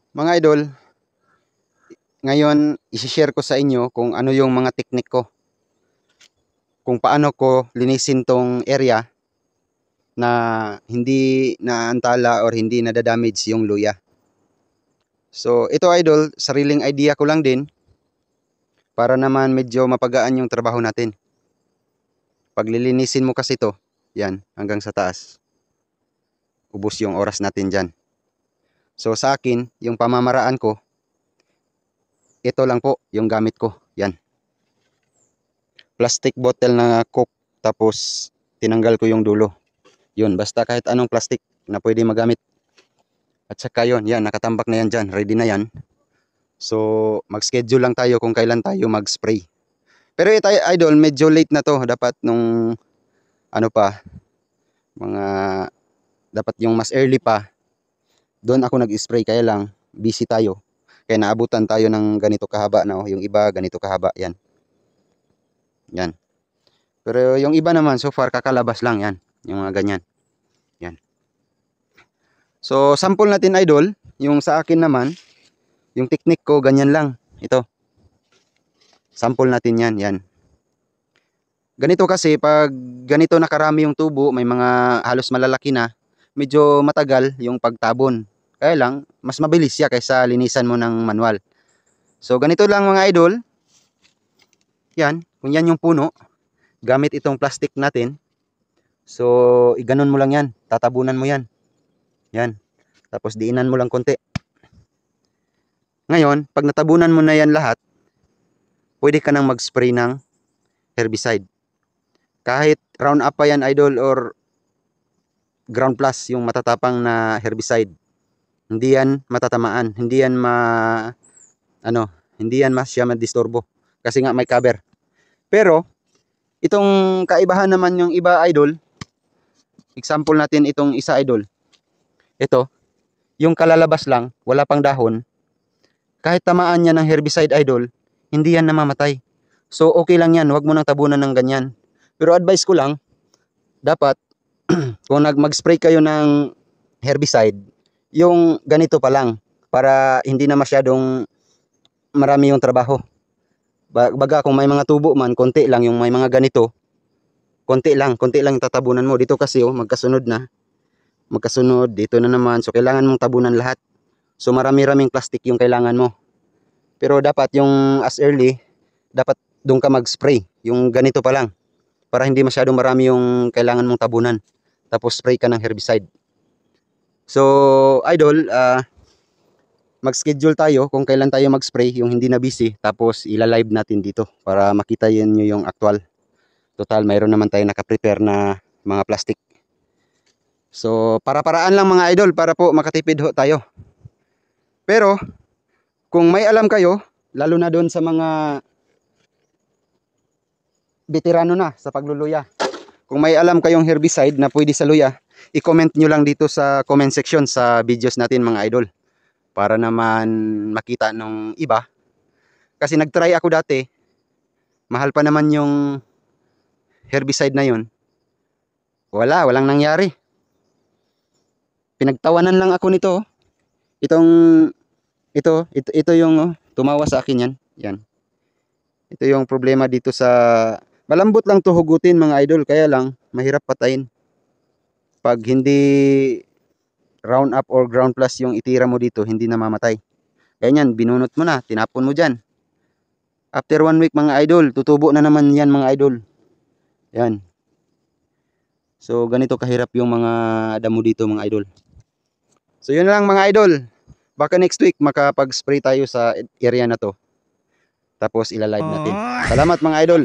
Mga idol, ngayon i-share ko sa inyo kung ano yung mga teknik ko. Kung paano ko linisin tong area na hindi naantala or hindi nadadamage yung luya. So ito idol, sariling idea ko lang din para naman medyo mapagaan yung trabaho natin. Pag lilinisin mo kasi to, yan, hanggang sa taas. Ubos yung oras natin dyan. So sa akin, yung pamamaraan ko, ito lang po yung gamit ko. Yan. Plastic bottle na Coke, tapos tinanggal ko yung dulo. Yun, basta kahit anong plastic na pwede magamit. At saka yun, yan, nakatambak na yan dyan, ready na yan. So mag-schedule lang tayo kung kailan tayo mag-spray. Pero ito idol, medyo late na to. Dapat nung ano pa, mga dapat yung mas early pa, doon ako nag-spray. Kaya lang busy tayo, kaya naabutan tayo ng ganito kahaba na, yung iba ganito kahaba. Yan, yan. Pero yung iba naman so far kakalabas lang, yan, yung mga ganyan. Yan. So sample natin idol, yung sa akin naman, yung technique ko ganyan lang. Ito, sample natin yan. Yan. Ganito kasi pag ganito nakarami yung tubo, may mga halos malalaki na, medyo matagal yung pagtabon. Kaya lang, mas mabilis siya kaysa linisan mo ng manual. So ganito lang mga idol. Yan, kung yan yung puno, gamit itong plastic natin. So iganon mo lang yan, tatabunan mo yan. Yan, tapos diinan mo lang konti. Ngayon, pag natabunan mo na yan lahat, pwede ka nang mag-spray ng herbicide. Kahit Roundup pa yan idol or Ground Plus, yung matatapang na herbicide, hindi yan matatamaan, hindi yan hindi yan siya madisturbo kasi nga may cover. Pero itong kaibahan naman yung iba idol, example natin itong isa idol. Ito, yung kalalabas lang, wala pang dahon. Kahit tamaan niya ng herbicide idol, hindi yan namamatay. So okay lang yan, huwag mo nang tabunan ng ganyan. Pero advice ko lang, dapat kung mag-spray kayo ng herbicide, yung ganito pa lang, para hindi na masyadong marami yung trabaho. Baga kung may mga tubo man, konti lang. Yung may mga ganito, konti lang yung tatabunan mo. Dito kasi magkasunod na, magkasunod, dito na naman. So kailangan mong tabunan lahat. So marami-raming plastic yung kailangan mo. Pero dapat yung as early, dapat doon ka mag-spray, yung ganito pa lang, para hindi masyadong marami yung kailangan mong tabunan. Tapos spray ka ng herbicide. So idol, mag-schedule tayo kung kailan tayo mag-spray, yung hindi na busy. Tapos ila-live natin dito para makita nyo yung actual. Total, mayroon naman tayo naka-prepare na mga plastic. So para-paraan lang mga idol, para po makatipid ho tayo. Pero kung may alam kayo, lalo na doon sa mga veterano na sa pagluluya, kung may alam kayong herbicide na pwede sa luya, i-comment nyo lang dito sa comment section sa videos natin mga idol, para naman makita nung iba. Kasi nagtry ako dati, mahal pa naman yung herbicide na yun. Walang nangyari. Pinagtawanan lang ako nito. Ito yung tumawa sa akin yan. Yan. Ito yung problema dito sa, malambot lang to hugutin mga idol, kaya lang mahirap patayin. Pag hindi Roundup or Ground Plus yung itira mo dito, hindi na mamatay. Kaya yan, binunot mo na, tinapon mo dyan. After 1 week mga idol, tutubo na naman yan mga idol. Yan. So ganito kahirap yung mga damo dito mga idol. So yun lang mga idol. Baka next week makapag-spray tayo sa area na to. Tapos ila-live natin. Salamat mga idol.